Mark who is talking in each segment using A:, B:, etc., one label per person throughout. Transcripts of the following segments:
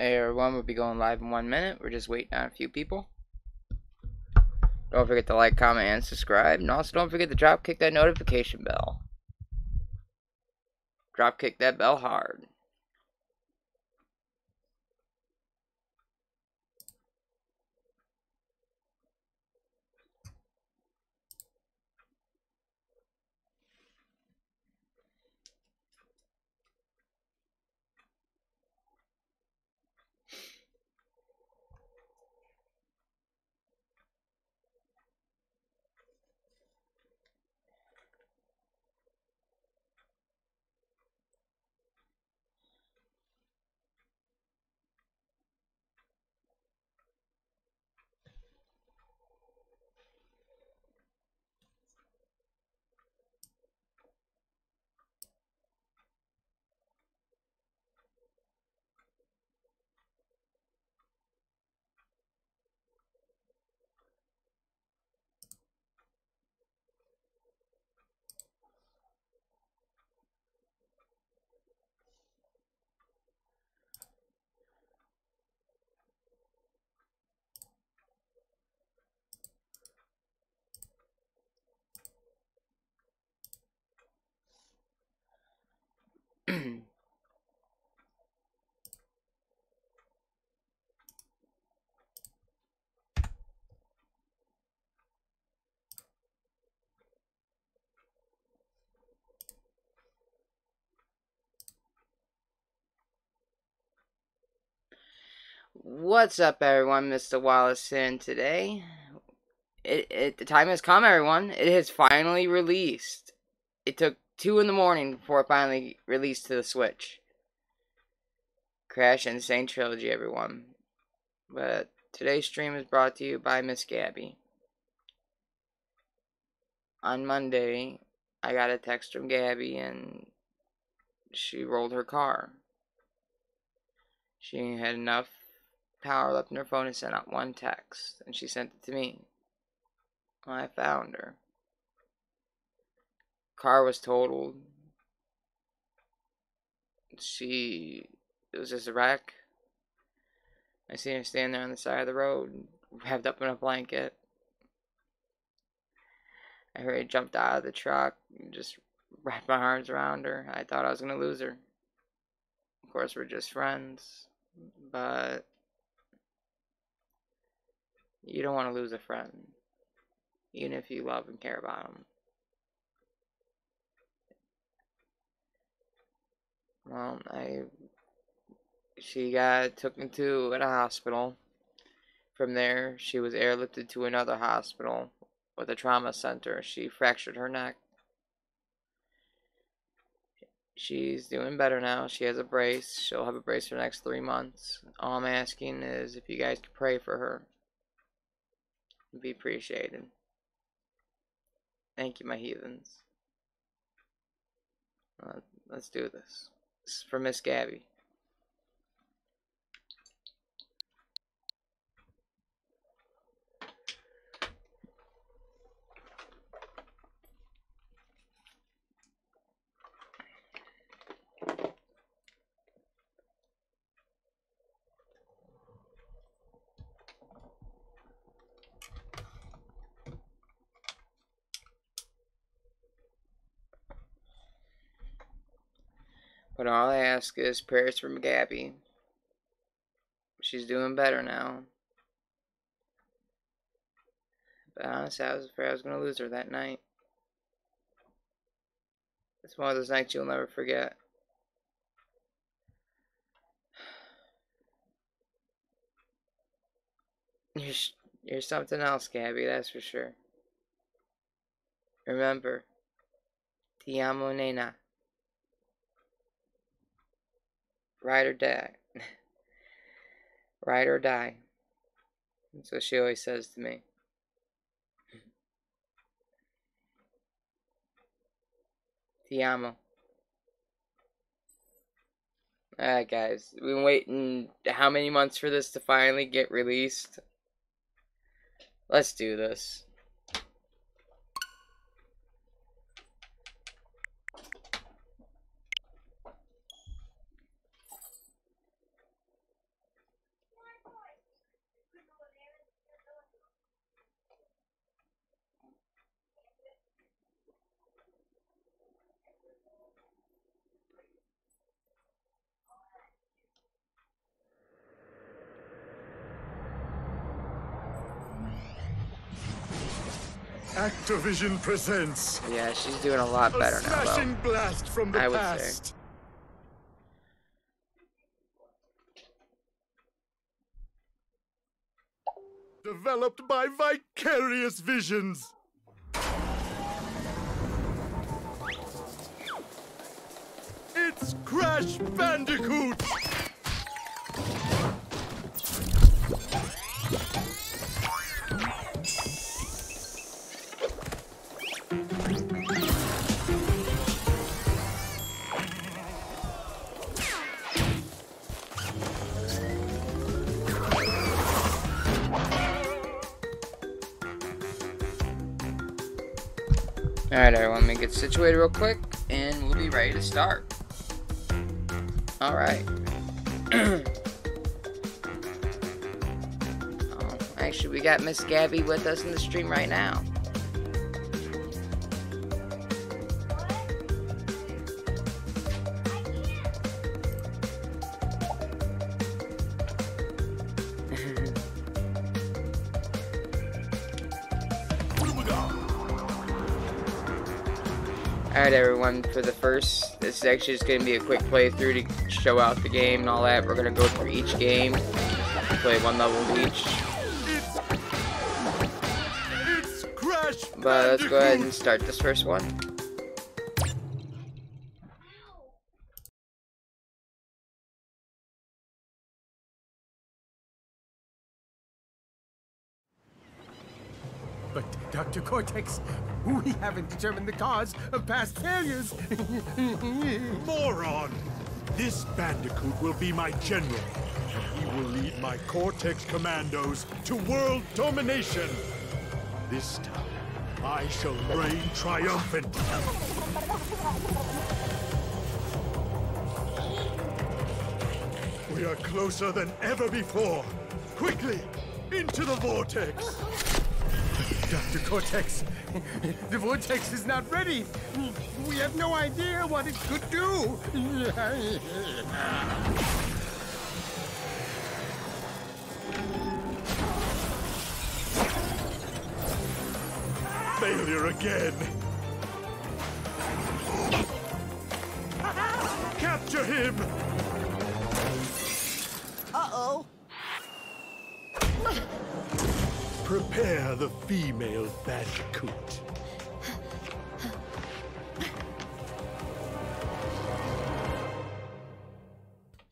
A: Hey everyone, we'll be going live in 1 minute. We're just waiting on a few people. Don't forget to like, comment, and subscribe. And also don't forget to drop kick that notification bell. Drop kick that bell hard. What's up everyone, Mr.Wallice in today. The time has come everyone. It has finally released. It took 2 in the morning before it finally released to the Switch. Crash and Sane Trilogy everyone. But today's stream is brought to you by Miss Gabby. On Monday, I got a text from Gabby and she rolled her car. She had enough power left in her phone to send out one text, and she sent it to me. Well, I found her. Car was totaled. It was just a wreck. I seen her stand there on the side of the road, wrapped up in a blanket. I heard her jumped out of the truck and just wrapped my arms around her. I thought I was gonna lose her. Of course, we're just friends, but you don't want to lose a friend, even if you love and care about them. Well, she got taken to a hospital. From there, she was airlifted to another hospital with a trauma center. She fractured her neck. She's doing better now. She has a brace. She'll have a brace for the next 3 months. All I'm asking is if you guys could pray for her. It'd be appreciated. Thank you, my heathens. Let's do this. This is for Miss Gabby. But all I ask is prayers from Gabby. She's doing better now. But honestly, I was afraid I was going to lose her that night. It's one of those nights you'll never forget. You're something else, Gabby, that's for sure. Remember, ti amo, nena. Ride or die. Ride or die. That's what she always says to me. Ti amo. Alright, guys. We've been waiting how many months for this to finally get released? Let's do this.
B: Activision presents.
A: Yeah, she's doing a lot better now,
B: Smashing
A: though.
B: blast from the
A: I would
B: past.
A: say.
B: Developed by Vicarious Visions. It's Crash Bandicoot.
A: Alright, everyone, let me get situated real quick, and we'll be ready to start. Alright. Actually, we got Miss Gabby with us in the stream right now. Alright, everyone, for the first, this is actually just going to be a quick playthrough to show out the game and all that. We're going to go through each game, play one level each.
B: It's Crash
A: But let's go ahead and start this first one.
C: But, Dr. Cortex, we haven't determined the cause of past failures.
B: Moron! This Bandicoot will be my general, and he will lead my Cortex commandos to world domination. This time, I shall reign triumphant. We are closer than ever before. Quickly, into the vortex.
C: Dr. Cortex, the vortex is not ready. We have no idea what it could do.
B: Failure again. Capture him!
D: Uh-oh.
B: Prepare the female Bandicoot.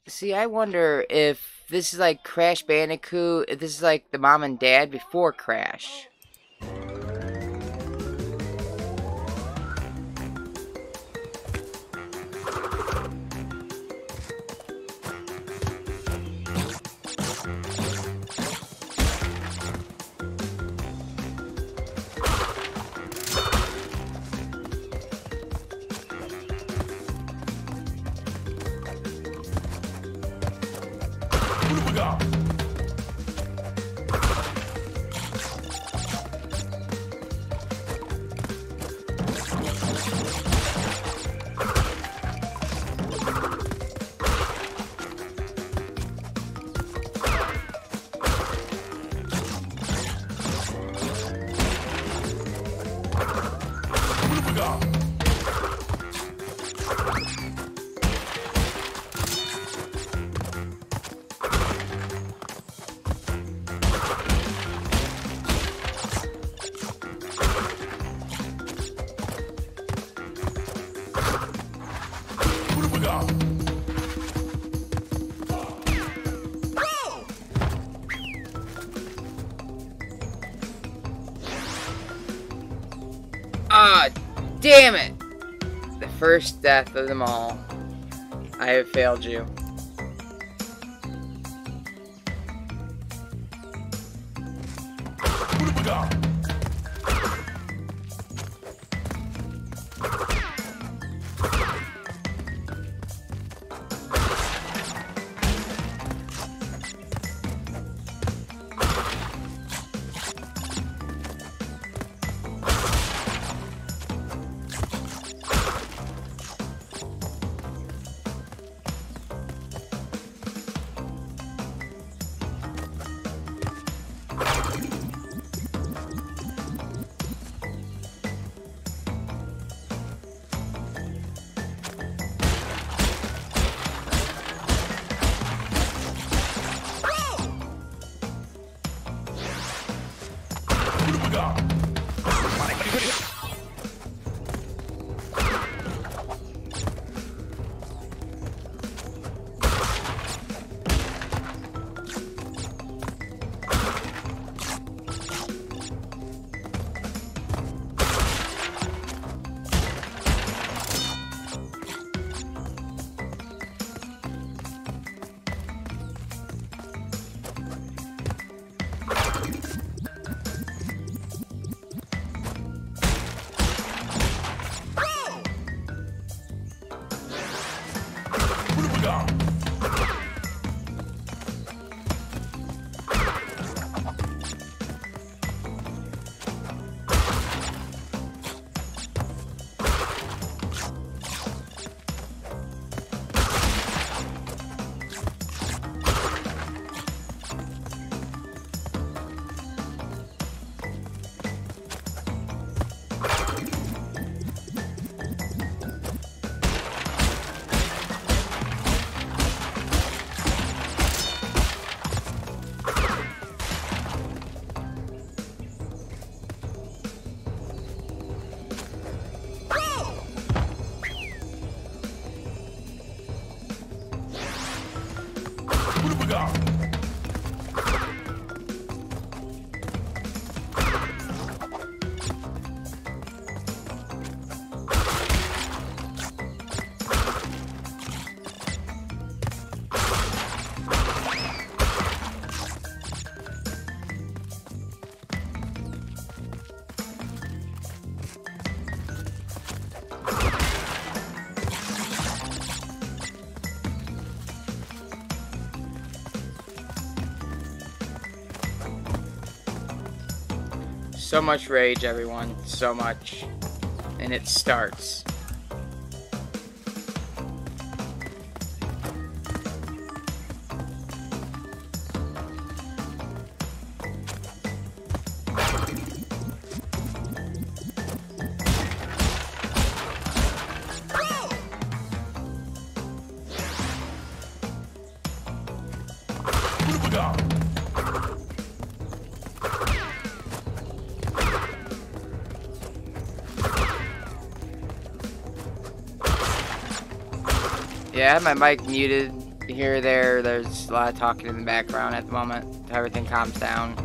A: See, I wonder if this is like Crash Bandicoot, if this is like the mom and dad before Crash. Ah, damn it! The first death of them all. I have failed you. So much rage, everyone. So much. And it starts. Yeah, I have my mic muted here or there. There's a lot of talking in the background at the moment. Everything calms down.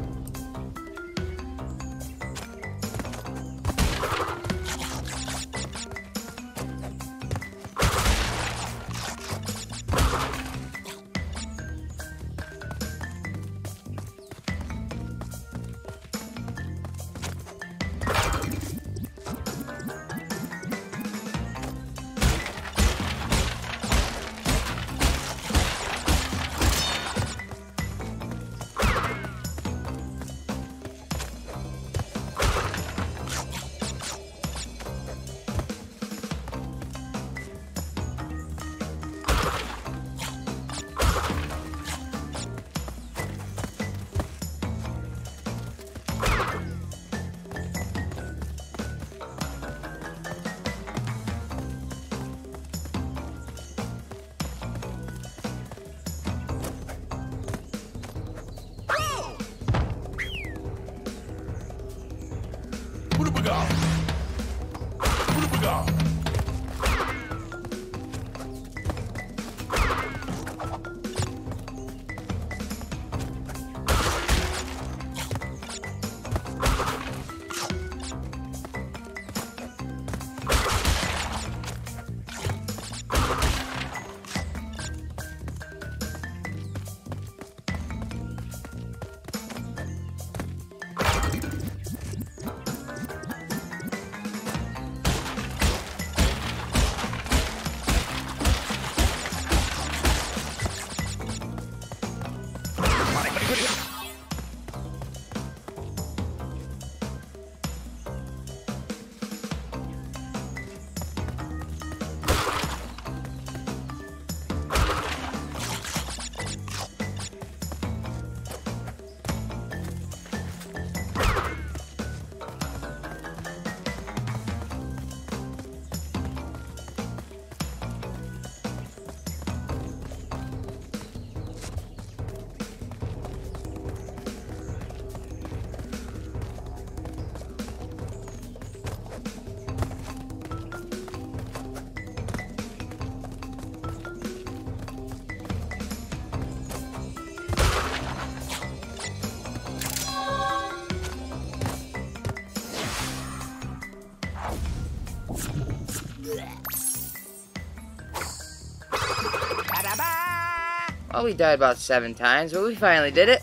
A: Well, we died about 7 times, but we finally did it.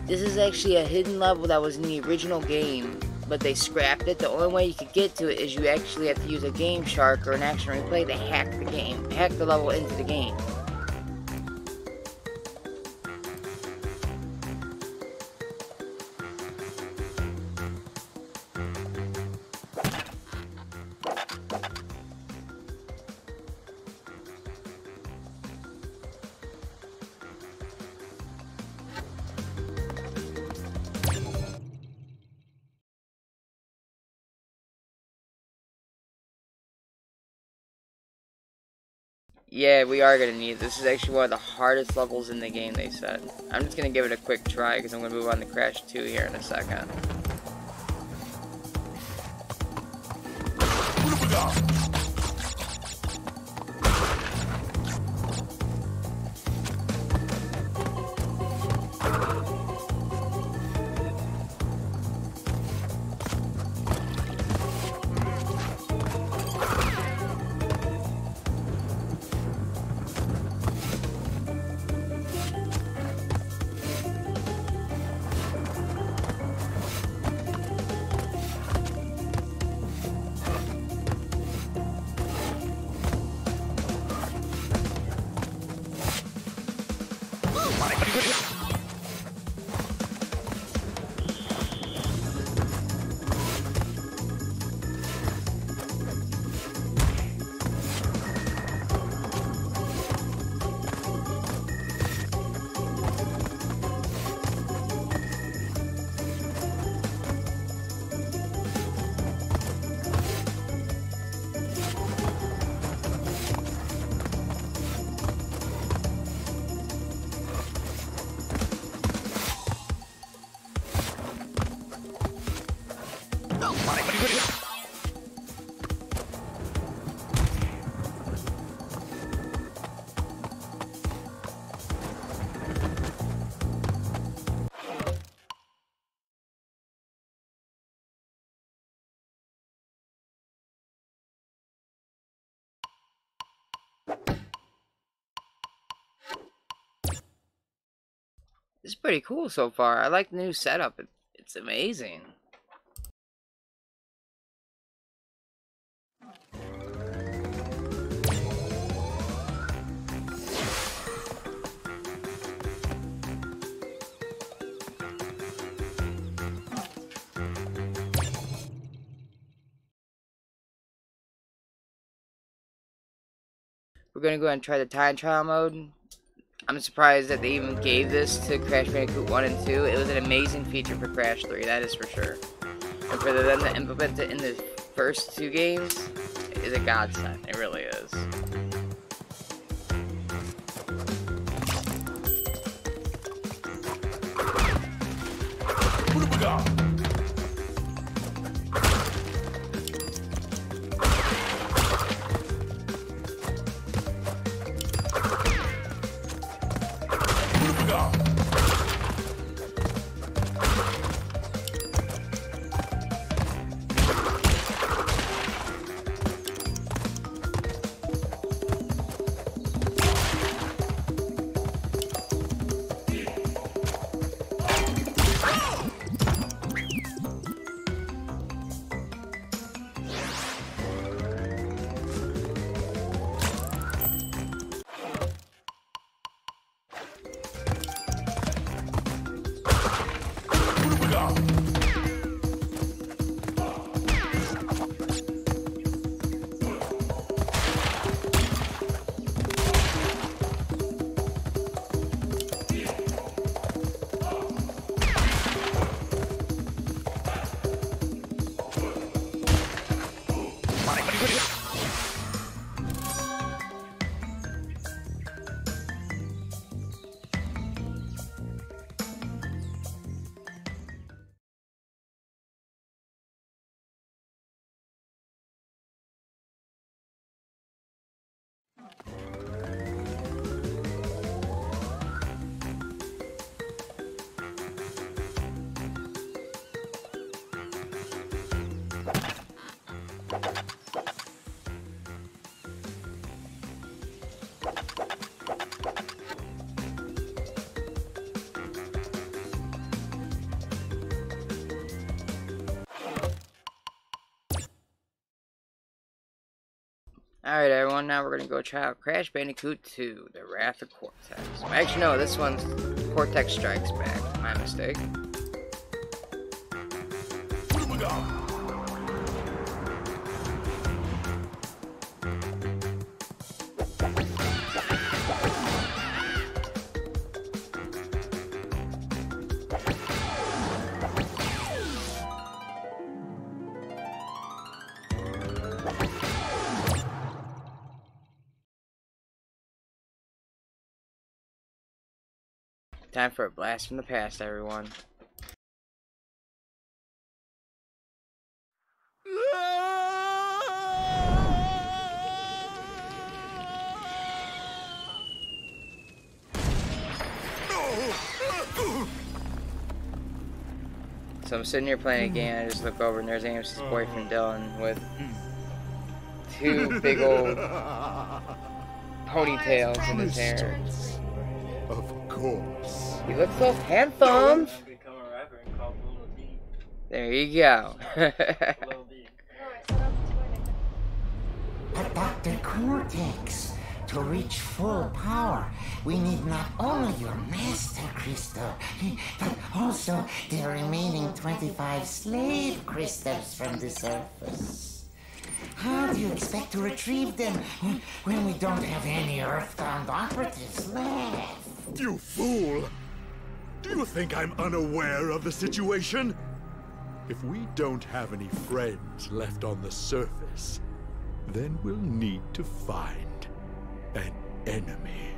A: This is actually a hidden level that was in the original game, but they scrapped it. The only way you could get to it is you actually have to use a Game Shark or an Action Replay to hack the game, hack the level into the game. Yeah, we are going to need it. This is actually one of the hardest levels in the game, they said. I'm just going to give it a quick try because I'm going to move on to Crash 2 here in a second. This is pretty cool so far. I like the new setup. It's amazing. We're gonna go ahead and try the time trial mode. I'm surprised that they even gave this to Crash Bandicoot 1 and 2. It was an amazing feature for Crash 3, that is for sure. And for them to implement it in the first two games is a godsend. It really is. Alright everyone, now we're gonna go try out Crash Bandicoot 2, The Wrath of Cortex. Actually no, this one's Cortex Strikes Back. My mistake. Time for a blast from the past, everyone. So I'm sitting here playing a game, and I just look over and there's Amos's boyfriend Dylan with two big old ponytails in his hair.
B: Of course.
A: He looks so handsome. There you go.
D: But Dr. Cortex, to reach full power, we need not only your master crystal, but also the remaining 25 slave crystals from the surface. How do you expect to retrieve them when we don't have any Earthbound operatives left?
B: You fool! Do you think I'm unaware of the situation? If we don't have any friends left on the surface, then we'll need to find an enemy.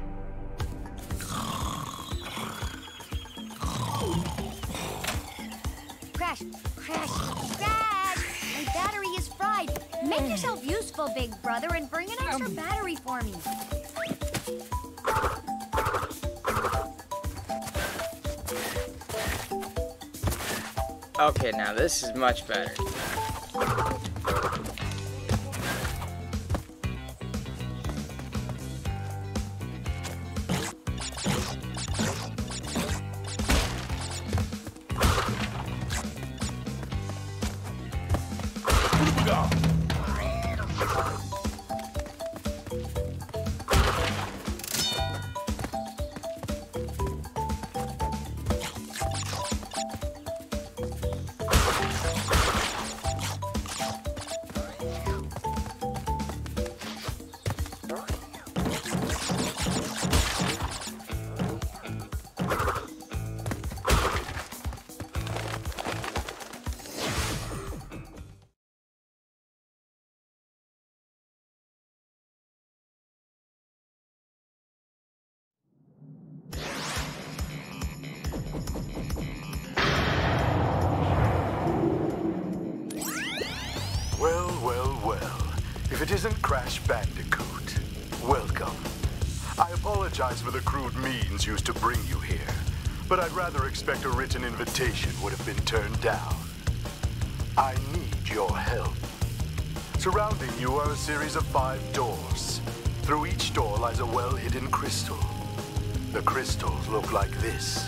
E: Crash! Crash! Crash! My battery is fried. Make yourself useful, big brother, and bring an extra battery for me.
A: Okay, now this is much better.
B: If it isn't Crash Bandicoot, welcome. I apologize for the crude means used to bring you here, but I'd rather expect a written invitation would have been turned down. I need your help. Surrounding you are a series of 5 doors. Through each door lies a well-hidden crystal. The crystals look like this.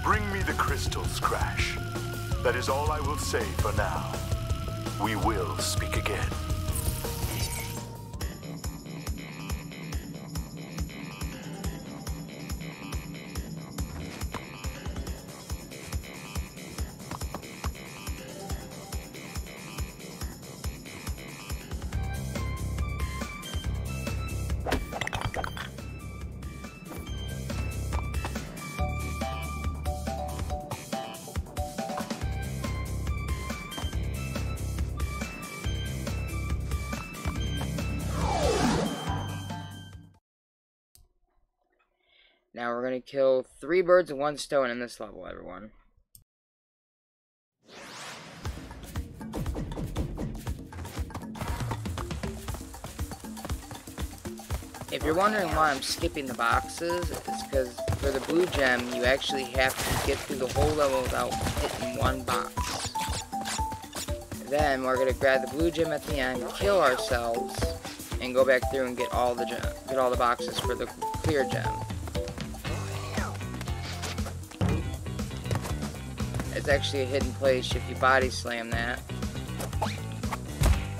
B: Bring me the crystals, Crash. That is all I will say for now. We will speak again.
A: Now we're gonna kill 3 birds with 1 stone in this level, everyone. If you're wondering why I'm skipping the boxes, it's because for the blue gem, you actually have to get through the whole level without hitting 1 box. Then we're gonna grab the blue gem at the end, kill ourselves, and go back through and get all the boxes for the clear gem. It's actually a hidden place. If you body slam that,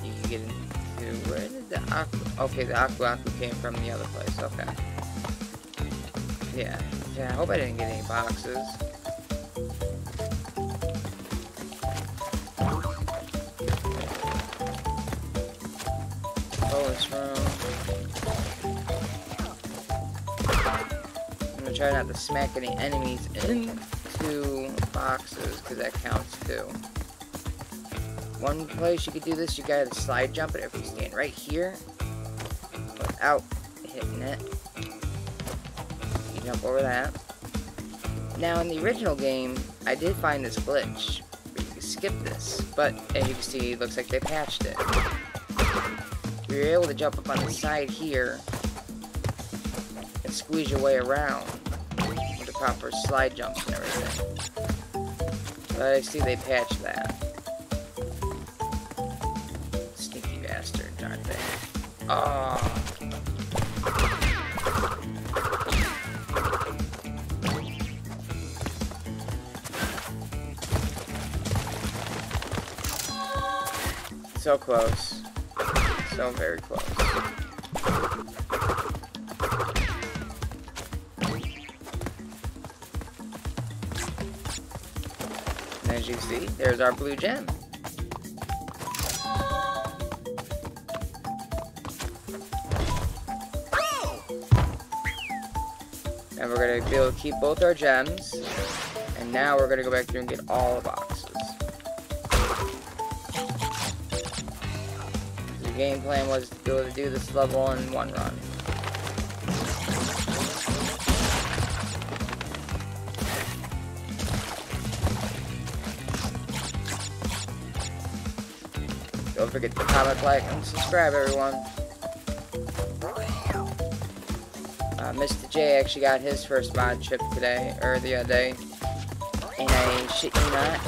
A: you can get into... Where did the aqua? Okay, the aqua came from the other place. Okay. Yeah. Yeah, I hope I didn't get any boxes. Bonus room. I'm gonna try not to smack any enemies into boxes, because that counts too. One place you could do this, you gotta slide jump it if you stand right here without hitting it. You jump over that. Now in the original game, I did find this glitch where you can skip this, but as you can see, it looks like they patched it. We were able to jump up on the side here and squeeze your way around with the proper slide jumps and everything. But I see they patched that. Sneaky bastards, aren't they? Oh. So close. So very close. And as you see, there's our blue gem. And we're going to be able to keep both our gems. And now we're going to go back through and get all the boxes. The game plan was to be able to do this level in one run. Don't forget to comment, like, and subscribe, everyone. Mr. J actually got his first mod chip today, or the other day. And I shit you not,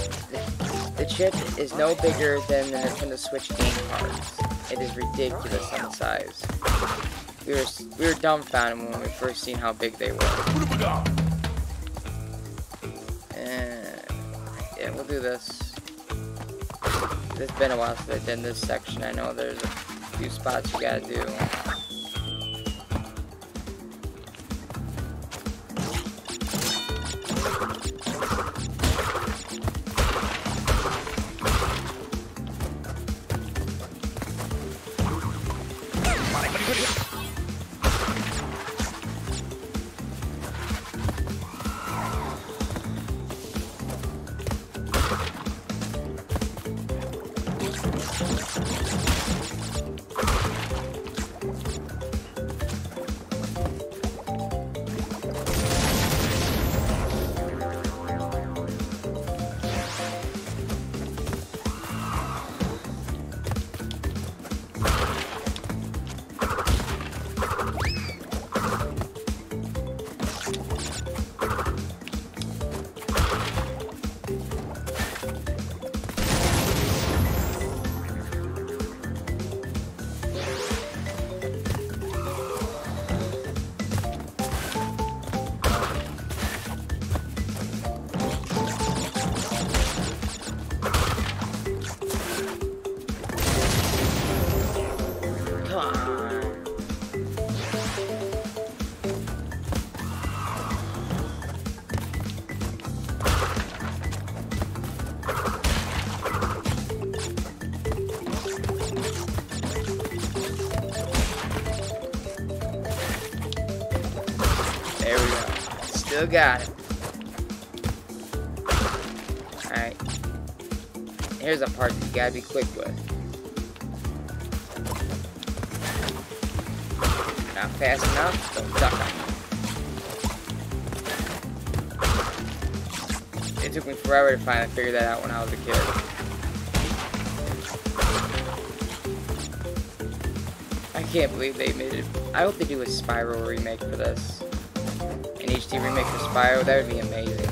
A: the chip is no bigger than the Nintendo Switch game cards. It is ridiculous on size. We were dumbfounded when we first seen how big they were. And yeah, we'll do this. It's been a while since I did this section. I know there's a few spots you gotta do. There we go. Still got it. Alright. Here's a part that you gotta be quick with. Not fast enough, don't duck on. It took me forever to finally figure that out when I was a kid. I can't believe they made it. I hope they do a Spyro remake for this. An HD remake for Spyro, that would be amazing.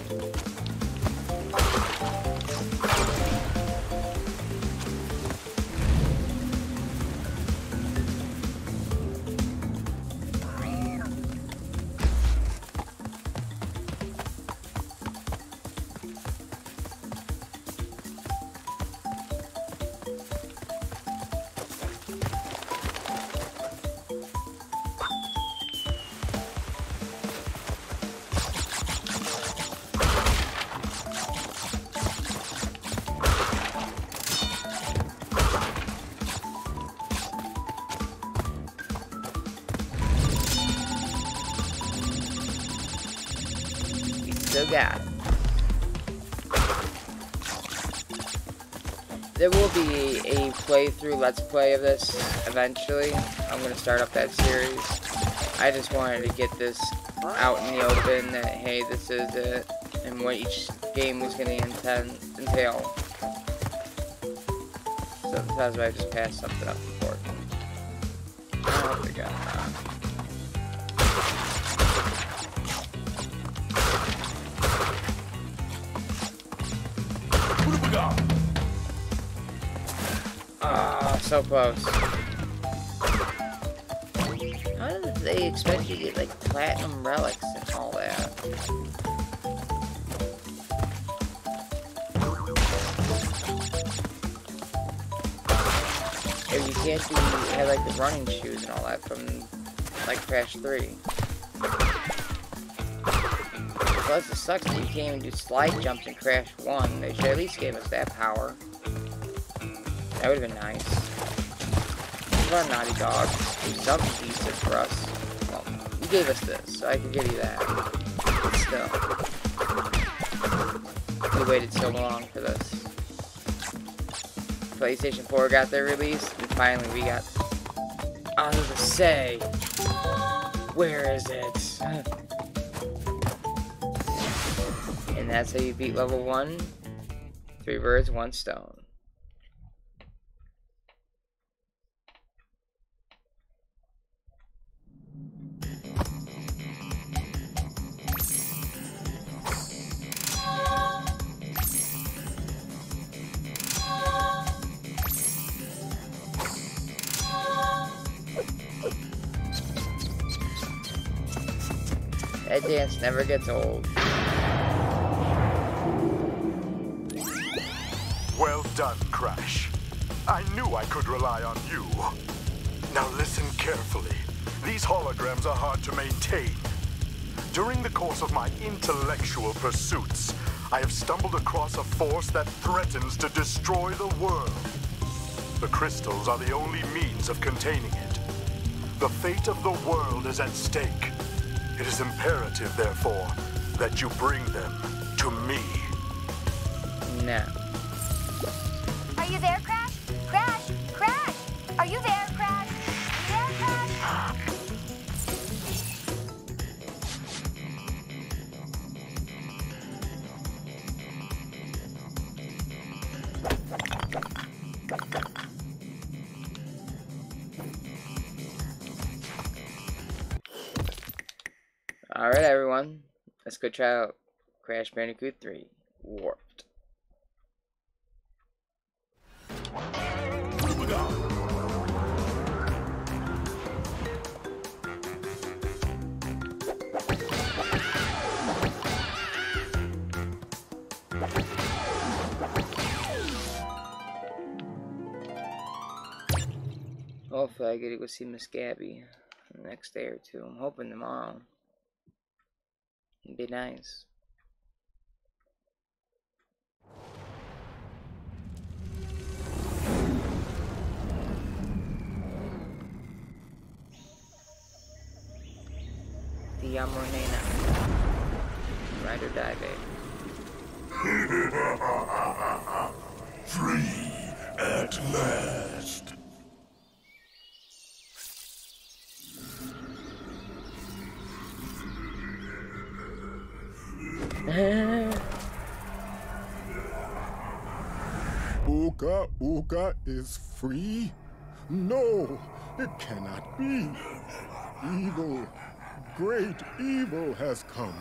A: still got it. There will be a playthrough, let's play of this eventually. I'm going to start up that series. I just wanted to get this out in the open that, hey, this is it, and what each game was going to entail. So that's why I just passed something up before. Oh, we got that.
B: What have we got?
A: Ah, so close. How did they expect you to get like platinum relics and all that? If you can't do, have like the running shoes and all that from like Crash 3. Plus it sucks that you can't even do slide jumps in Crash 1. They should at least give us that power. That would have been nice. Come on, Naughty Dog. Do something decent for us. Well, you gave us this, so I can give you that. But still. We waited so long for this. PlayStation 4 got their release, and finally we got... I was gonna say... Where is it? And that's how you beat level 1. 3 birds, 1 stone. That dance never gets old.
B: Well done, Crash. I knew I could rely on you. Now listen carefully. These holograms are hard to maintain. During the course of my intellectual pursuits, I have stumbled across a force that threatens to destroy the world. The crystals are the only means of containing it. The fate of the world is at stake. It is imperative, therefore, that you bring them to me.
A: No.
E: Are you there, Crash? Crash! Crash! Are you there, Crash? Are you there, Crash?
A: Alright, everyone. Let's go try out Crash Bandicoot 3 Warped.
B: What do we got?
A: Hopefully I get to go see Miss Gabby the next day or two. I'm hoping tomorrow. It'd be nice. The Amor Nena. Ride or die, babe.
B: Free at last.
C: Uka Uka is free? No, it cannot be. Evil, great evil has come.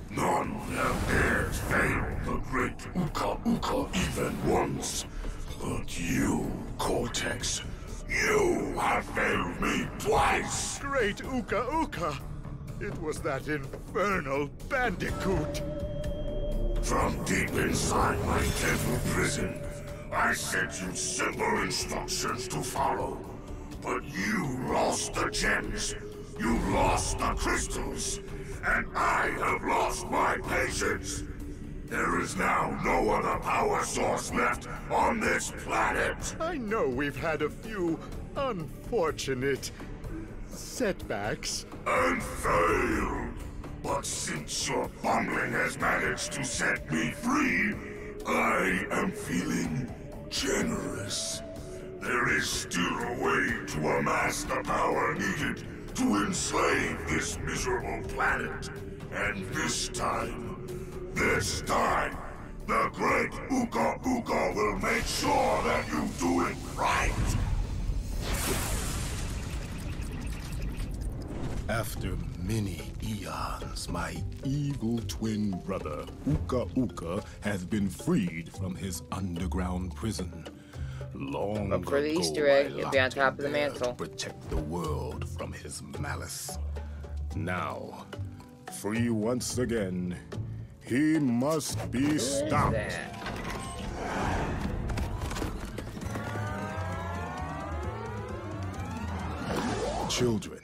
B: None have dared fail the great Uka Uka even once. But you, Cortex, you have failed me twice.
C: Great Uka Uka! It was that infernal bandicoot!
B: From deep inside my devil prison, I sent you simple instructions to follow. But you lost the gems, you lost the crystals, and I have lost my patience. There is now no other power source left on this planet.
C: I know we've had a few
B: unfortunate setbacks.
F: And failed. But since your bumbling has managed to set me free, I am feeling generous. There is still a way to amass the power needed to enslave this miserable planet. And this time, the great Uka Uka will make sure that you do it right.
B: After many eons, my evil twin brother, Uka Uka, has been freed from his underground prison. Long
A: Look for the
B: ago,
A: Easter egg.
B: I
A: It'll be on
B: locked
A: top
B: him
A: of the
B: there
A: mantle.
B: to protect the world from his malice. Now, free once again, he must be stopped.
A: What is that?
B: Children,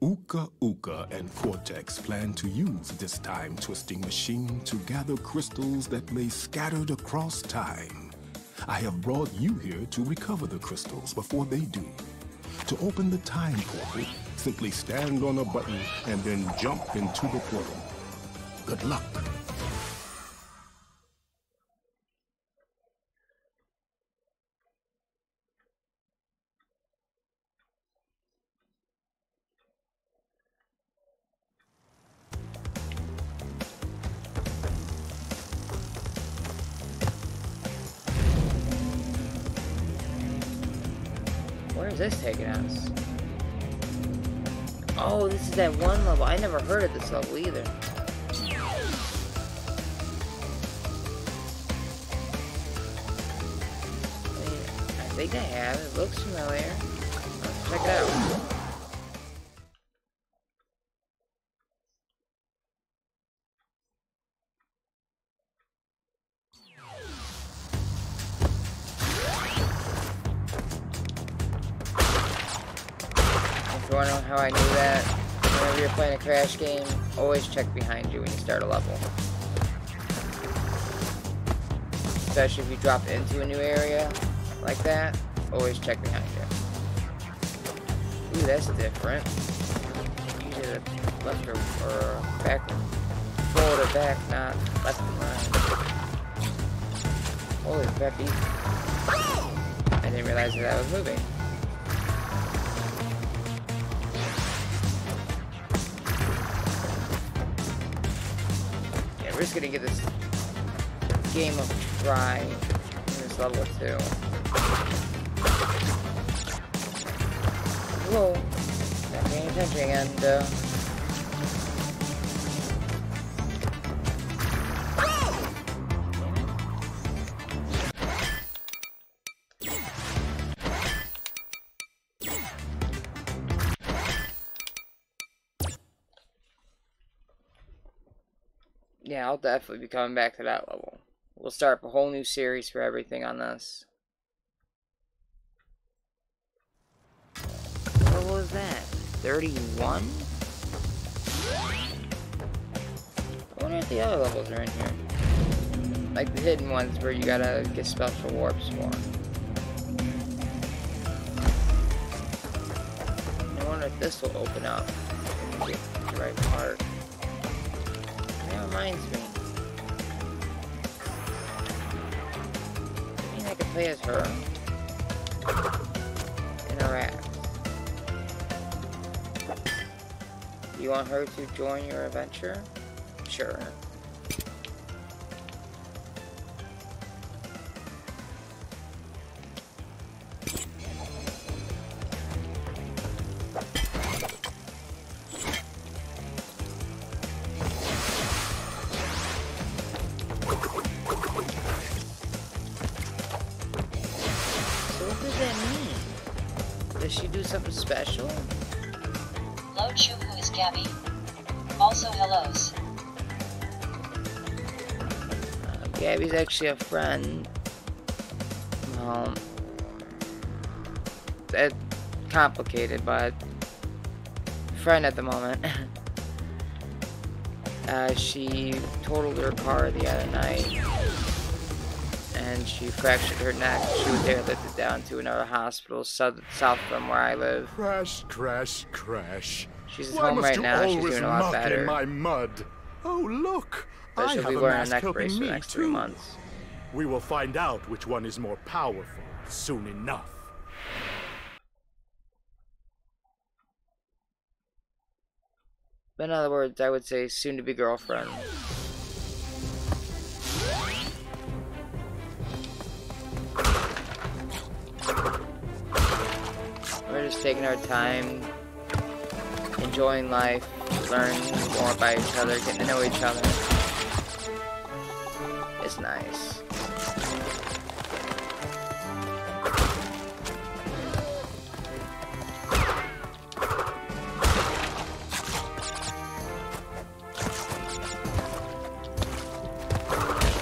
B: Uka Uka and Cortex plan to use this time-twisting machine to gather crystals that lay scattered across time. I have brought you here to recover the crystals before they do. To open the time portal, simply stand on a button and then jump into the portal. Good luck.
A: Where is this taking us? Oh, this is that one level. I never heard of this level either. I think I have. It looks familiar. Let's check it out. If you want to know how I knew that, whenever you're playing a Crash game, always check behind you when you start a level. Especially if you drop into a new area like that, always check behind you. Ooh, that's different. Usually the left or back, forward or back, not left and right. Holy crappy. I didn't realize that I was moving. We're just gonna give this game a try in this level too. Whoa, not paying attention and yeah, I'll definitely be coming back to that level. We'll start a whole new series for everything on this. What was that? 31? I wonder if the other levels are in here. Like the hidden ones where you gotta get special warps for. I wonder if this will open up and get the right part. That reminds me. I mean, I could play as her. Interact. You want her to join your adventure? Sure. Does she do something special?
G: Hello, who is Gaby? Also, hellos.
A: Gaby's actually a friend. That's complicated, but friend at the moment. She totaled her car the other night, and when she fractured her neck. She was airlifted down to another hospital south from where I live.
B: Crash, crash, crash.
A: She's
B: Why
A: home
B: must
A: right
B: you
A: now. She's
B: always
A: doing a lot
B: muck
A: better.
B: in my mud? Oh, look.
A: But
B: I
A: she'll
B: have
A: be
B: a
A: wearing a
B: mask
A: neck
B: helping
A: brace for the
B: me,
A: next 3
B: too.
A: months.
B: We will find out which one is more powerful soon enough.
A: But in other words, I would say soon-to-be girlfriend. We're just taking our time, enjoying life, learning more about each other, getting to know each other. It's nice.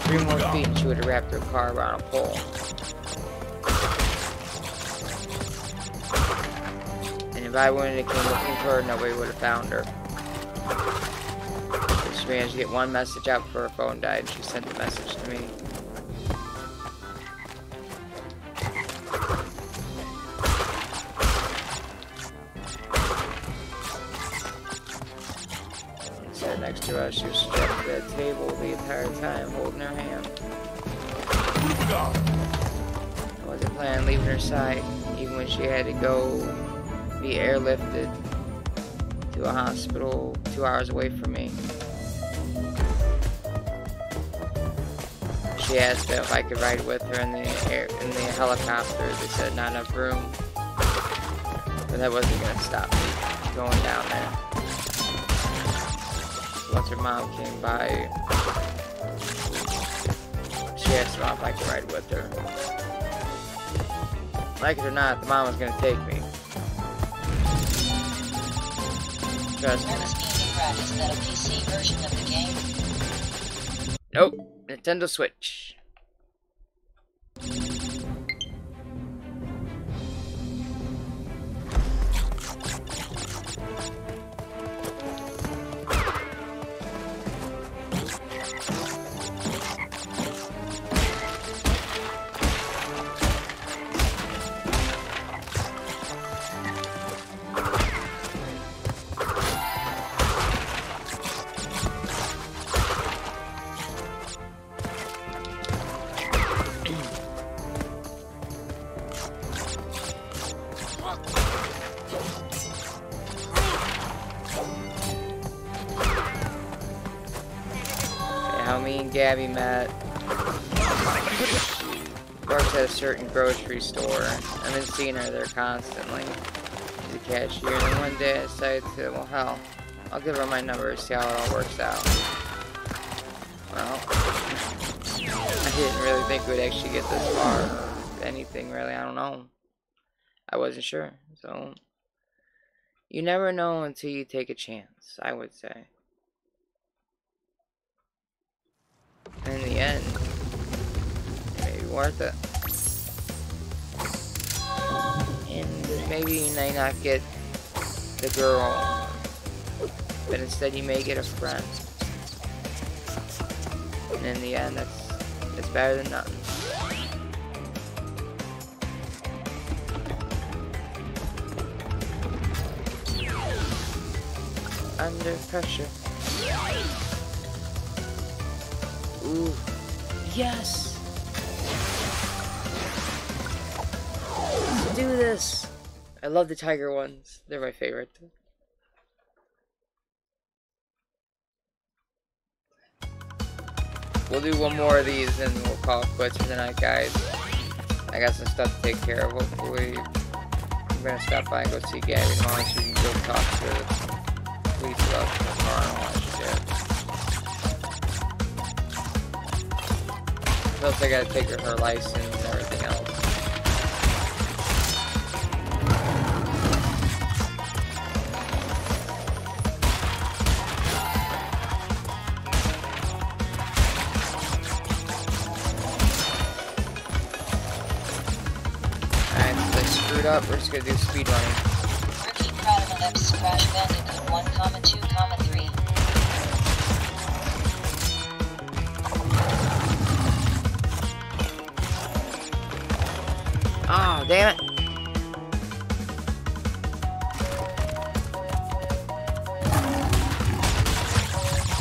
A: Three more feet and she would have wrapped her car around a pole. And if I wouldn't have came looking for her, nobody would have found her. She managed to get one message out before her phone died, and she sent the message to me. And sat next to us, she was strapped to that table the entire time, holding her hand. I wasn't planning on leaving her side, even when she had to go be airlifted to a hospital 2 hours away from me. She asked if I could ride with her in the helicopter. They said not enough room, but that wasn't gonna stop me going down there. Once her mom came by, she asked her mom if I could ride with her. Like it or not, the mom was gonna take me. Trust me.
G: Is that a PC version of the game?
A: Nope. Nintendo Switch. How me and Gabby met. She works at a certain grocery store. I've been seeing her there constantly. She's a cashier, and then one day I decided to, well, hell, I'll give her my number and see how it all works out. Well, I didn't really think we'd actually get this far. Anything really, I don't know. I wasn't sure, so you never know until you take a chance, I would say. In the end, maybe worth it. And maybe you may not get the girl, but instead you may get a friend. And in the end, it's better than nothing. Under pressure. Ooh. Yes! Let's do this! I love the tiger ones. They're my favorite. We'll do one more of these and we'll call it quits for the night, guys. I got some stuff to take care of. Hopefully, I'm gonna stop by and go see Gabby tomorrow so we can go talk to the police about tomorrow and all that shit. Plus, I gotta take her license and everything else. Alright, since I screwed up, we're just gonna do speed running.
G: Rookie Proud of Ellipse Crash Bandicoot 1,2,3.
A: Oh, damn it.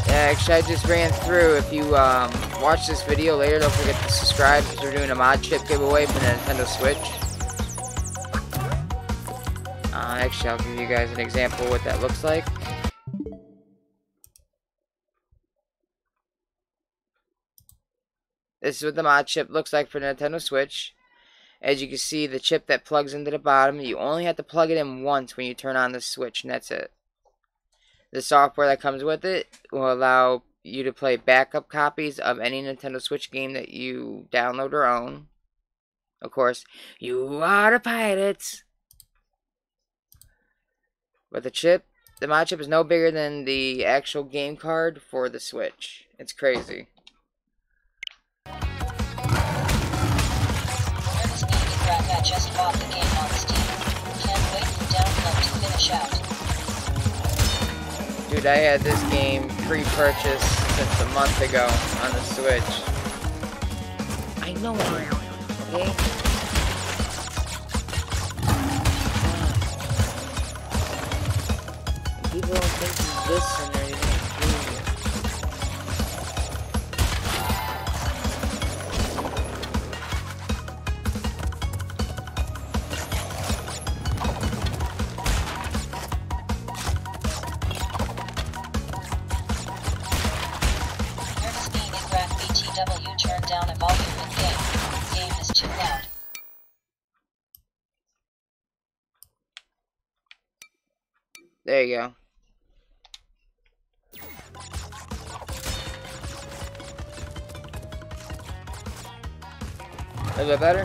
A: Yeah, actually, I just ran through. If you watch this video later, don't forget to subscribe because we're doing a mod chip giveaway for the Nintendo Switch. Actually, I'll give you guys an example of what that looks like. This is what the mod chip looks like for Nintendo Switch. As you can see, the chip that plugs into the bottom, you only have to plug it in once when you turn on the Switch, and that's it. The software that comes with it will allow you to play backup copies of any Nintendo Switch game that you download or own. Of course, you are the pirates. But the mod chip is no bigger than the actual game card for the Switch. It's crazy.
G: I just bought the game on Steam. Can't wait for download to finish out.
A: Dude, I had this game pre-purchased since a month ago on the Switch. I know it, okay? People don't think you listen or you don't do it.
G: BTW turned down a volume in game. Game is too loud.
A: There you go. A little bit better?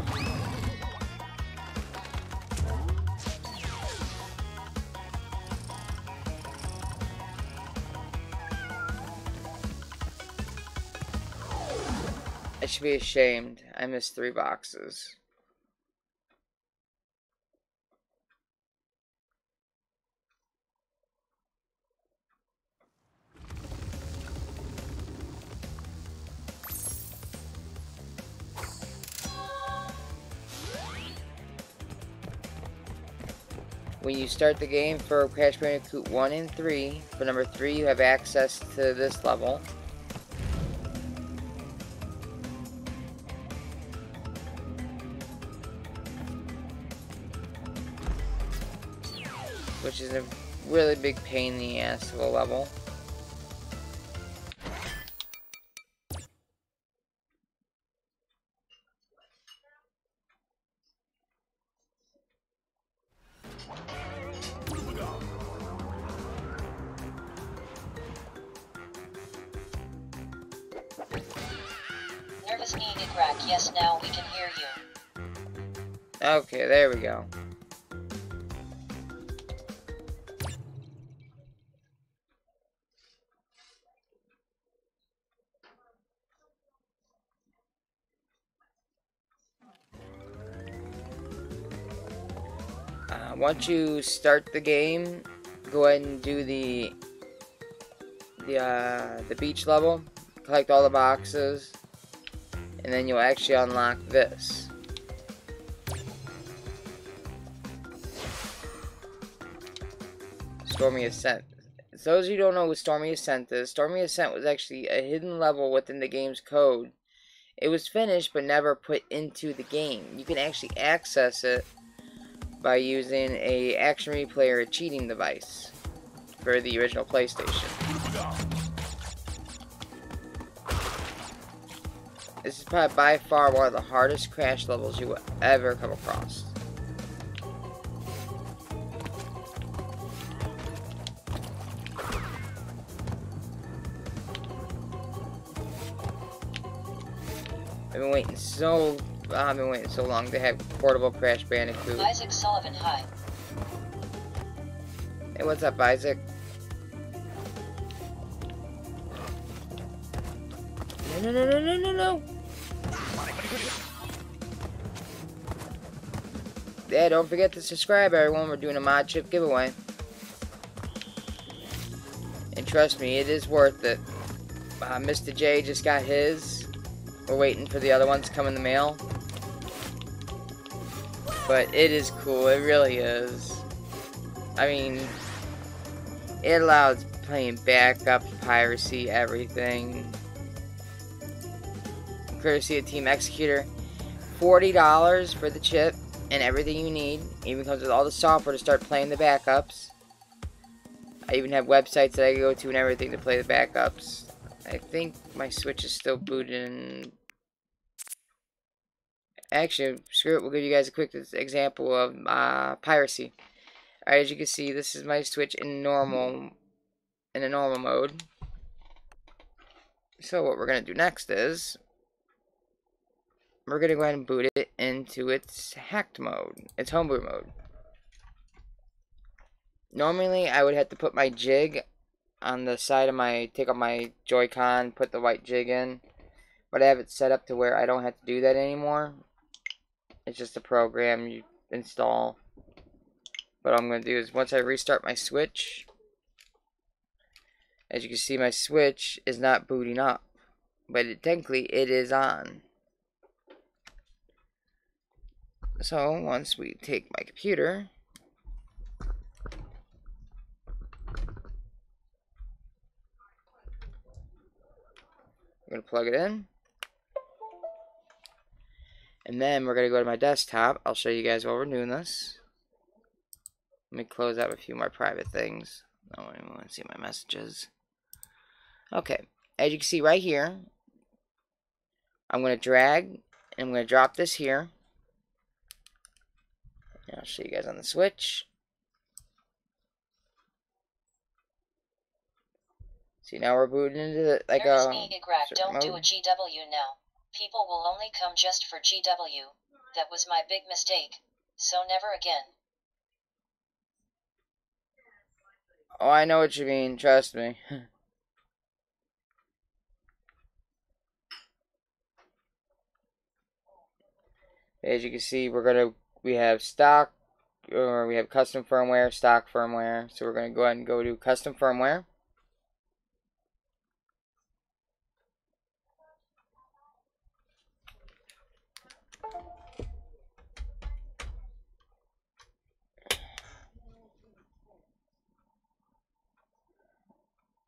A: I should be ashamed. I missed 3 boxes. When you start the game for Crash Bandicoot 1 and 3, for number 3 you have access to this level. Which is a really big pain in the ass of a level.
G: Nervous needed rack. Yes, now we can hear you.
A: Okay, there we go. Once you start the game, go ahead and do the beach level, collect all the boxes, and then you'll actually unlock this. Stormy Ascent. So those of you who don't know what Stormy Ascent is, Stormy Ascent was actually a hidden level within the game's code. It was finished but never put into the game. You can actually access it by using a action replay or a cheating device for the original PlayStation. This is probably by far one of the hardest Crash levels you will ever come across. I've been waiting so long to have portable Crash Bandicoot.
G: Isaac Sullivan, hi.
A: Hey, what's up, Isaac? No. Yeah, don't forget to subscribe, everyone. We're doing a mod chip giveaway. And trust me, it is worth it. Mr. J just got his. We're waiting for the other ones to come in the mail. But it is cool, it really is. I mean, it allows playing backup, piracy, everything. Courtesy of Team Executor. $40 for the chip and everything you need. Even comes with all the software to start playing the backups. I even have websites that I go to and everything to play the backups. I think my Switch is still booted in. Actually, screw it, we'll give you guys a quick example of piracy. Alright, as you can see, this is my Switch in a normal mode. So what we're going to do next is, we're going to go ahead and boot it into its hacked mode, its homebrew mode. Normally, I would have to put my jig on the side of take off my Joy-Con, put the white jig in. But I have it set up to where I don't have to do that anymore. It's just a program you install. But what I'm going to do is, once I restart my Switch, as you can see, my Switch is not booting up. But technically, it is on. So, once we take my computer, I'm going to plug it in. And then we're going to go to my desktop. I'll show you guys while we're doing this. Let me close out a few more private things. I don't even want to see my messages. Okay, as you can see right here, I'm going to drag and I'm going to drop this here. And I'll show you guys on the Switch. See, now we're booting into the, like
G: Nervous
A: a
G: don't
A: mode.
G: do a GW now. People will only come just for GW. That was my big mistake. So never again.
A: Oh, I know what you mean. Trust me. As you can see, we have stock, or we have custom firmware, stock firmware. So we're gonna go ahead and go to custom firmware.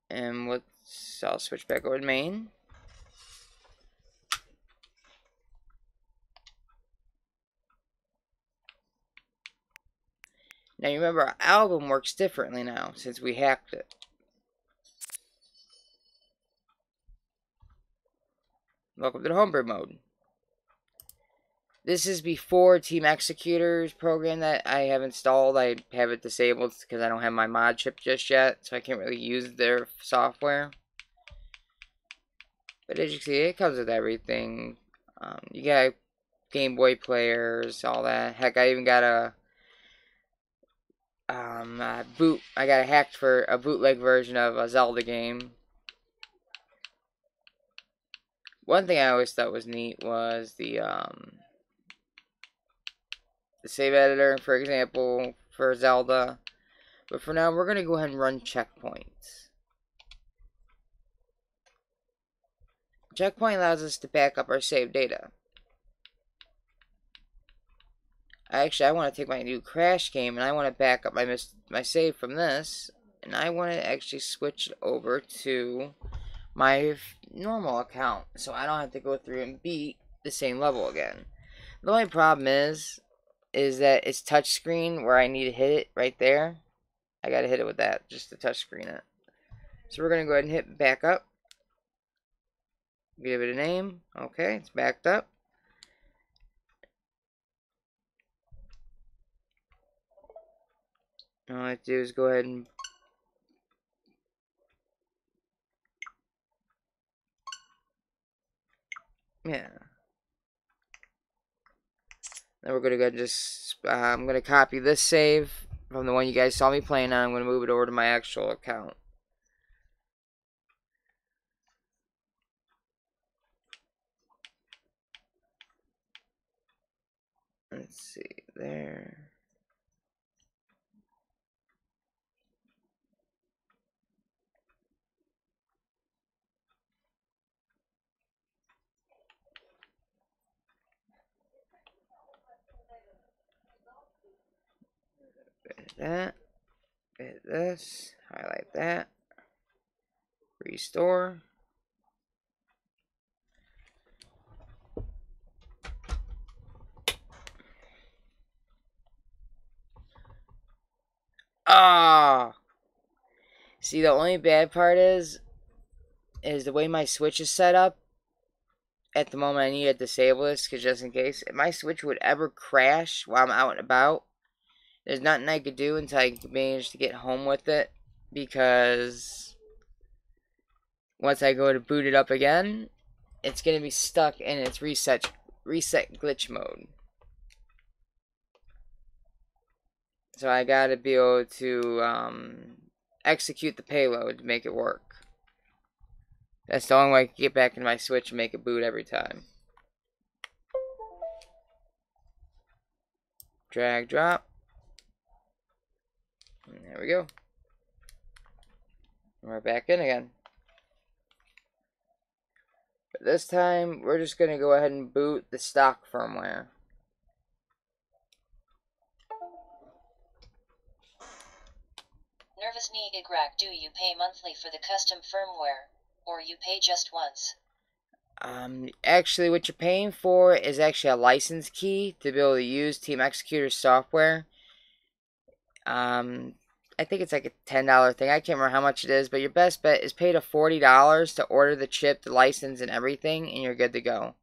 A: And I'll switch back over to main. Now you remember, our album works differently now since we hacked it. Welcome to the homebrew mode. This is before Team Executor's program that I have installed. I have it disabled because I don't have my mod chip just yet, so I can't really use their software. But as you can see, it comes with everything. You got Game Boy players, all that. Heck, I even got a I got a hacked for a bootleg version of a Zelda game. One thing I always thought was neat was the save editor, for example, for Zelda. But for now, we're going to go ahead and run checkpoints. Checkpoint allows us to back up our save data. Actually, I want to take my new Crash game and I want to back up my save from this. And I want to actually switch it over to my normal account, so I don't have to go through and beat the same level again. The only problem is that it's touchscreen where I need to hit it right there. I gotta hit it with that just to touchscreen it. So we're gonna go ahead and hit back up. Give it a name. Okay, it's backed up. All I have to do is go ahead and yeah. Then we're gonna go ahead and just I'm gonna copy this save from the one you guys saw me playing on. I'm gonna move it over to my actual account. Let's see there. Hit that. Hit this. Highlight that. Restore. Ah! See, the only bad part is the way my Switch is set up. At the moment, I need to disable this, because just in case, if my Switch would ever crash while I'm out and about, there's nothing I could do until I manage to get home with it, because once I go to boot it up again, it's going to be stuck in its reset glitch mode. So I got to be able to execute the payload to make it work. That's the only way I can get back into my Switch and make it boot every time. Drag, drop. And there we go. And we're back in again. But this time, we're just going to go ahead and boot the stock firmware.
G: Nervous knee igrak, do you pay monthly for the custom firmware, or you pay just once?
A: Actually, what you're paying for is actually a license key to be able to use Team Executor software. I think it's like a $10 thing. I can't remember how much it is, but your best bet is pay to $40 to order the chip, the license, and everything, and you're good to go.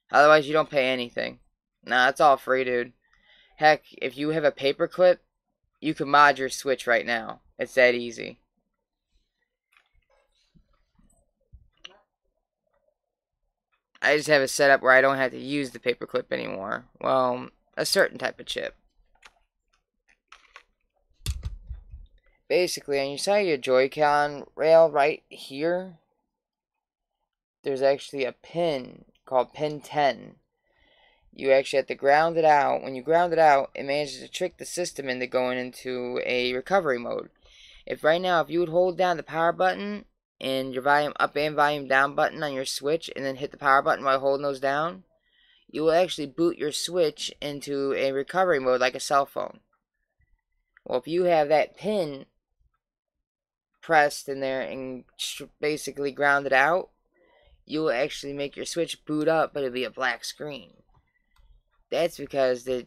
A: Otherwise, you don't pay anything. Nah, it's all free, dude. Heck, if you have a paperclip, you can mod your Switch right now. It's that easy. I just have it set up where I don't have to use the paperclip anymore. Well, a certain type of chip. Basically, on your side of your Joy-Con rail right here, there's actually a pin called pin 10. You actually have to ground it out. When you ground it out, it manages to trick the system into going into a recovery mode. If right now, if you would hold down the power button and your volume up and volume down button on your Switch, and then hit the power button while holding those down, you will actually boot your Switch into a recovery mode like a cell phone. Well, if you have that pin pressed in there and basically grounded out, you will actually make your Switch boot up, but it'll be a black screen. That's because the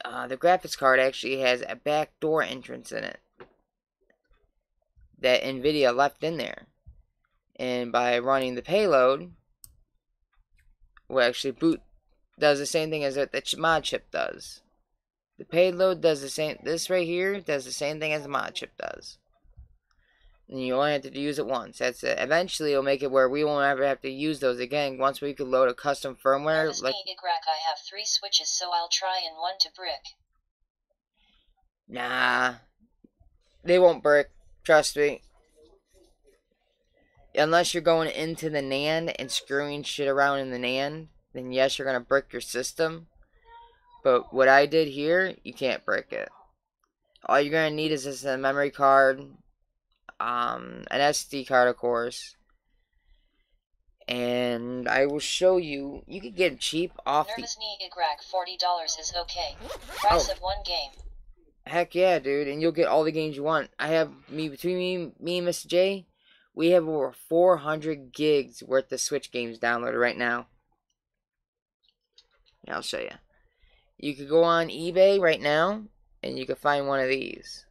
A: graphics card actually has a backdoor entrance in it that NVIDIA left in there. And by running the payload, will actually boot, does the same thing as the mod chip does. The payload does the same, this right here does the same thing as the mod chip does. And you only have to use it once. That's it. Eventually, it'll make it where we won't ever have to use those again. Once we could load a custom firmware.
G: Like I have 3 switches, so I'll try and 1 to brick.
A: Nah, they won't brick. Trust me. Unless you're going into the NAND and screwing shit around in the NAND, then yes, you're gonna brick your system. But what I did here, you can't brick it. All you're gonna need is just a memory card. An SD card, of course, and I will show you. You can get it cheap off
G: Nervous knee igrak, $40 is okay. Price of 1 game.
A: Heck yeah, dude, and you'll get all the games you want. I have between me and Mr. J, we have over 400 gigs worth of Switch games downloaded right now. Yeah, I'll show you. You could go on eBay right now, and you can find one of these.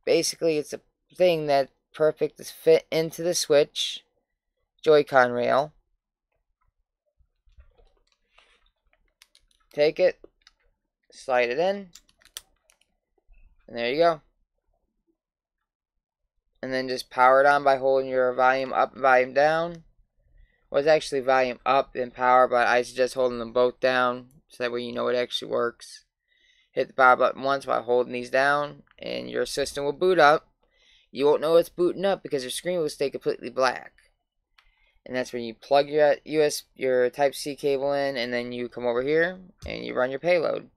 A: Basically, it's a thing that perfect to fit into the Switch Joy-Con rail. Take it, slide it in, and there you go. And then just power it on by holding your volume up and volume down. Well, it's actually volume up and power, but I suggest holding them both down so that way you know it actually works. Hit the power button once while holding these down, and your system will boot up. You won't know it's booting up because your screen will stay completely black. And that's when you plug your Type-C cable in, and then you come over here and you run your payload.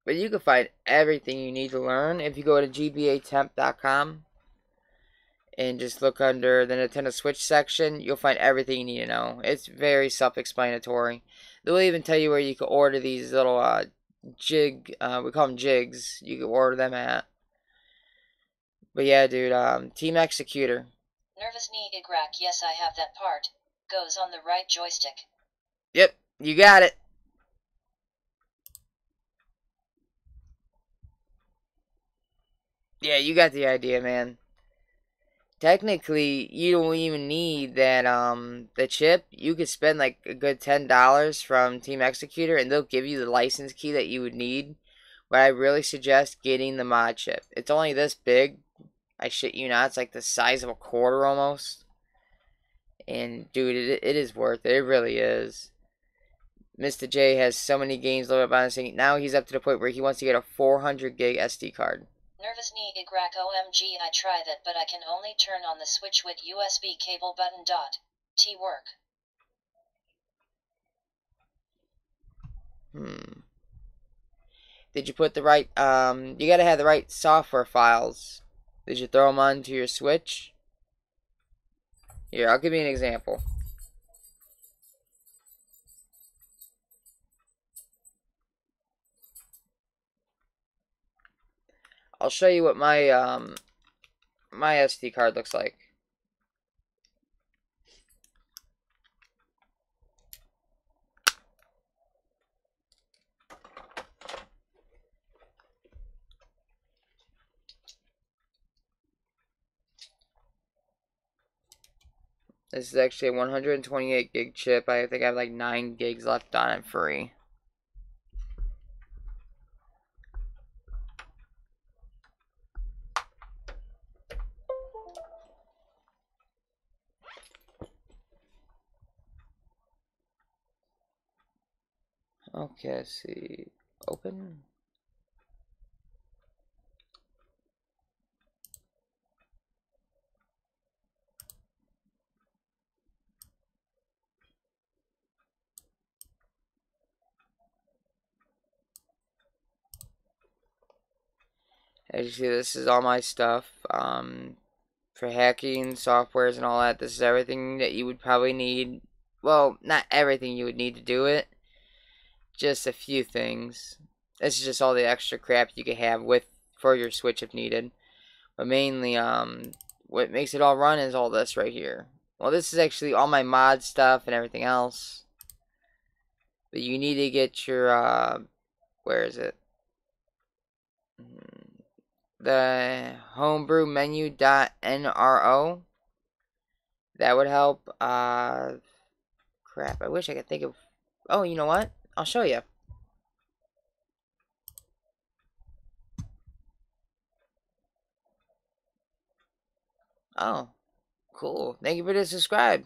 A: But you can find everything you need to learn if you go to gbatemp.com. and just look under the Nintendo Switch section. You'll find everything you need to know. It's very self-explanatory. They'll even tell you where you can order these little we call them jigs. You can order them at. But yeah, dude, Team Executor.
G: Nervous knee igrack. Yes, I have that part. Goes on the right joystick.
A: Yep, you got it. Yeah, you got the idea, man. Technically, you don't even need that the chip. You could spend like a good $10 from Team Executor and they'll give you the license key that you would need. But I really suggest getting the mod chip. It's only this big. I shit you not, it's like the size of a quarter almost. And dude, it is worth it. It really is. Mr. J has so many games loaded up on his thing. Now he's up to the point where he wants to get a 400 gig SD card.
G: Nervous knee igrack. OMG, I try that, but I can only turn on the Switch with USB cable button. T work.
A: Did you put the right, you gotta have the right software files. Did you throw them onto your Switch? Here, I'll give you an example. I'll show you what my my SD card looks like. This is actually a 128 gig chip. I think I have like 9 gigs left on it free. Okay, let's see. Open. As you see, this is all my stuff. For hacking, softwares, and all that. This is everything that you would probably need. Well, not everything you would need to do it. Just a few things. This is just all the extra crap you could have for your Switch if needed. But mainly, what makes it all run is all this right here. Well, this is actually all my mod stuff and everything else. But you need to get your, where is it? The homebrew menu.nro. That would help. Crap, I wish I could think of... Oh, you know what? I'll show you. Oh, cool. Thank you for the subscribe.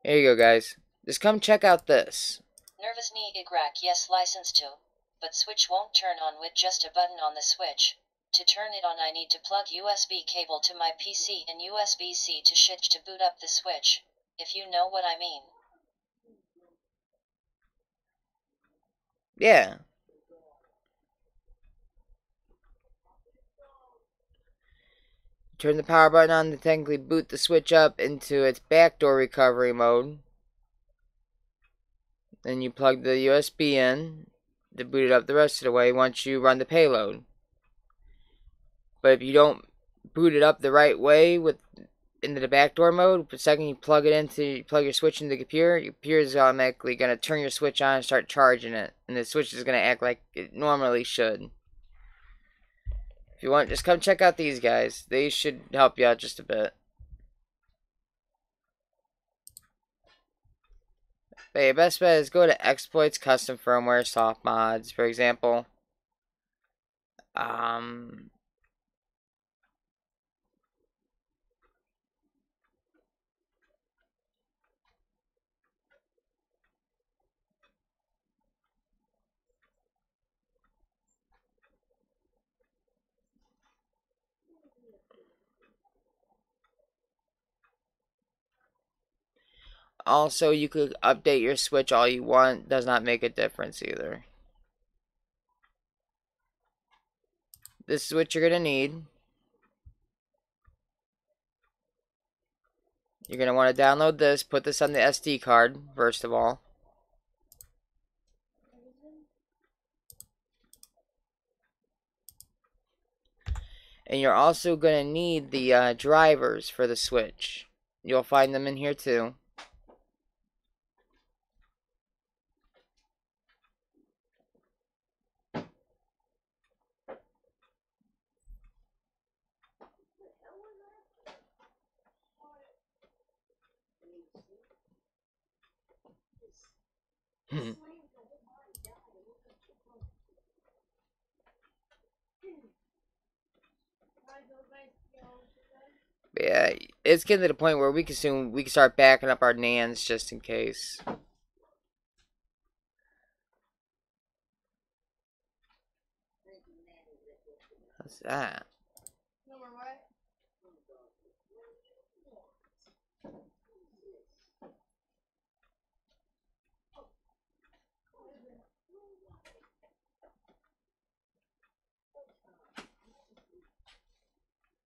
A: Here you go, guys. Just come check out this.
G: Nervous knee igrack. Yes, license to. But Switch won't turn on with just a button on the Switch. To turn it on, I need to plug USB cable to my PC and USB-C to switch to boot up the Switch, if you know what I mean.
A: Yeah. Turn the power button on to technically boot the Switch up into its backdoor recovery mode. Then you plug the USB in to boot it up the rest of the way once you run the payload. But if you don't boot it up the right way into the backdoor mode, the second you plug your Switch into the computer, your computer is automatically going to turn your Switch on and start charging it. And the Switch is going to act like it normally should. If you want, just come check out these guys. They should help you out just a bit. But your best bet is go to Exploits, Custom Firmware, Soft Mods, for example. also, you could update your switch all you want. Does not make a difference either. This is what you're going to need. You're going to want to download this. Put this on the SD card, first of all. And you're also going to need the drivers for the switch. You'll find them in here too. Yeah, it's getting to the point where we can start backing up our NANds just in case. What's that?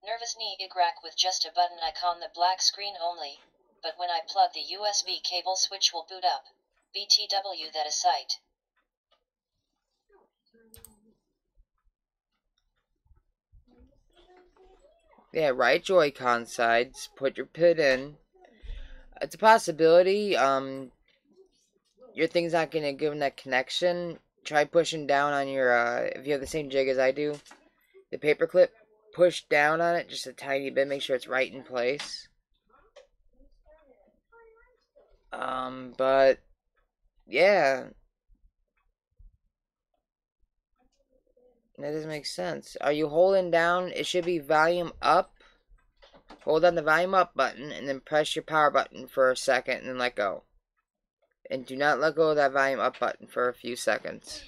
G: Nervous knee igrack with just a button icon, the black screen only, but when I plug the USB cable switch will boot up. BTW, that is sight.
A: Yeah, right Joy-Con sides. Put your pin in. It's a possibility. Your thing's not gonna give them that connection. Try pushing down on your. If you have the same jig as I do, the paperclip. Push down on it just a tiny bit. Make sure it's right in place. But yeah, that doesn't make sense. Are you holding down? It should be volume up. Hold on the volume up button and then press your power button for a second and then let go. And do not let go of that volume up button for a few seconds.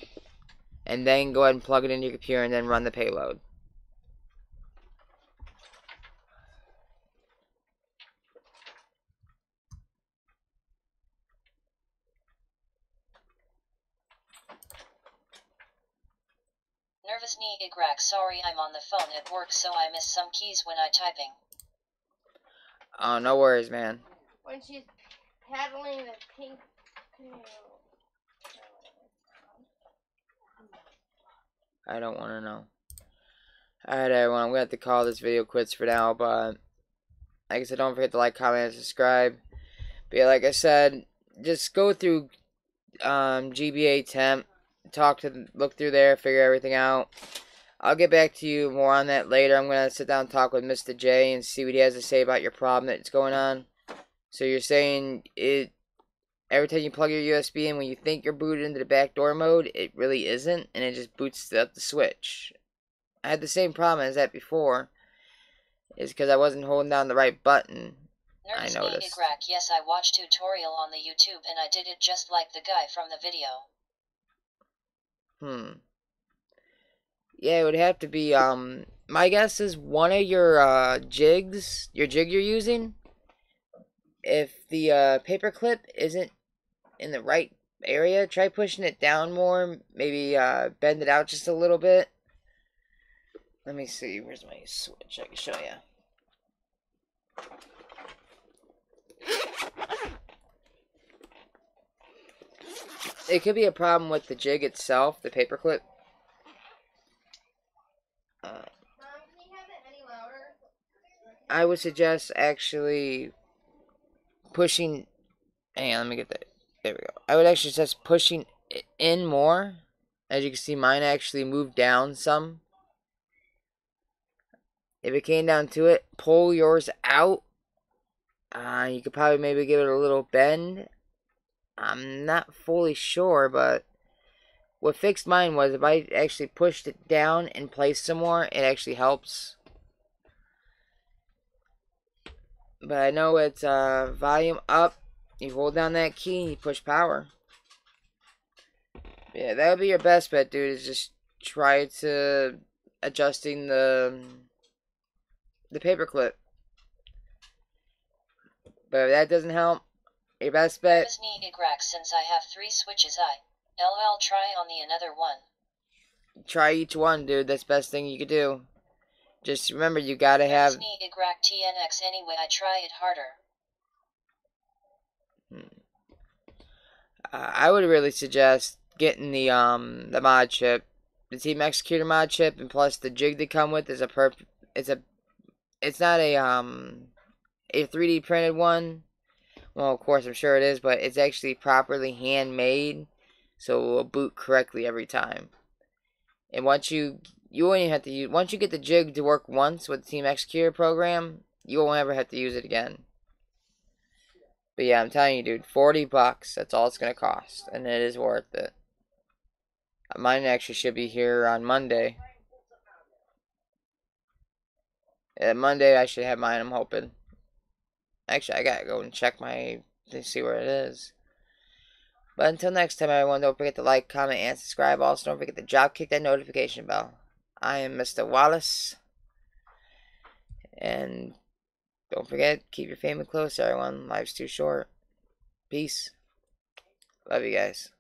A: And then go ahead and plug it into your computer and then run the payload.
G: Nervous knee igrack, sorry I'm on the phone at work so I miss some keys when I typing.
A: Oh, no worries, man.
H: When she's paddling the pink canoe.
A: I don't want to know. Alright, everyone. I'm going to have to call this video quits for now. But, like I said, don't forget to like, comment, and subscribe. But, yeah, like I said, just go through GBA temp. Look through there, figure everything out. I'll get back to you more on that later. I'm going to sit down and talk with Mista J and see what he has to say about your problem that's going on. So you're saying every time you plug your USB in, when you think you're booted into the backdoor mode, it really isn't, and it just boots up the switch. I had the same problem as that before. It's because I wasn't holding down the right button.
G: Nervous
A: I noticed.
G: knee igrack, yes, I watched tutorial on the YouTube and I did it just like the guy from the video.
A: Yeah, it would have to be, my guess is one of your, jigs, your jig you're using, if the, paperclip isn't in the right area, try pushing it down more, maybe, bend it out just a little bit. Let me see, where's my switch? I can show you. It could be a problem with the jig itself, the paperclip. I would suggest actually pushing. Hang on, let me get that. There we go. I would actually suggest pushing it in more. As you can see, mine actually moved down some. If it came down to it, pull yours out. You could probably maybe give it a little bend. I'm not fully sure, but what fixed mine was if I actually pushed it down and placed some more, it actually helps. But I know it's volume up. You hold down that key and you push power. Yeah, that would be your best bet, dude. Is just try to adjusting the paperclip. But if that doesn't help, Your best bet.
G: Just need a crack since I have 3 switches. LL try on the another one.
A: Try each one, dude. That's the best thing you could do. Just remember, you gotta have.
G: Just need a crack TNX anyway. I try it harder.
A: I would really suggest getting the mod chip, the Team Executor mod chip, and plus the jig they come with is a it's not a 3D printed one. Well, of course I'm sure it is, but it's actually properly handmade, so it will boot correctly every time. And once you won't even have to use, once you get the jig to work once with the Team Executor program, you won't ever have to use it again. But yeah, I'm telling you, dude, $40. That's all it's gonna cost, and it is worth it. Mine actually should be here on Monday. Monday I should have mine. I'm hoping. Actually, I gotta go and check to see where it is. But until next time, everyone, don't forget to like, comment, and subscribe. Also, don't forget to drop kick that notification bell. I am Mr. Wallice, and don't forget, keep your family close, everyone. Life's too short. Peace. Love you guys.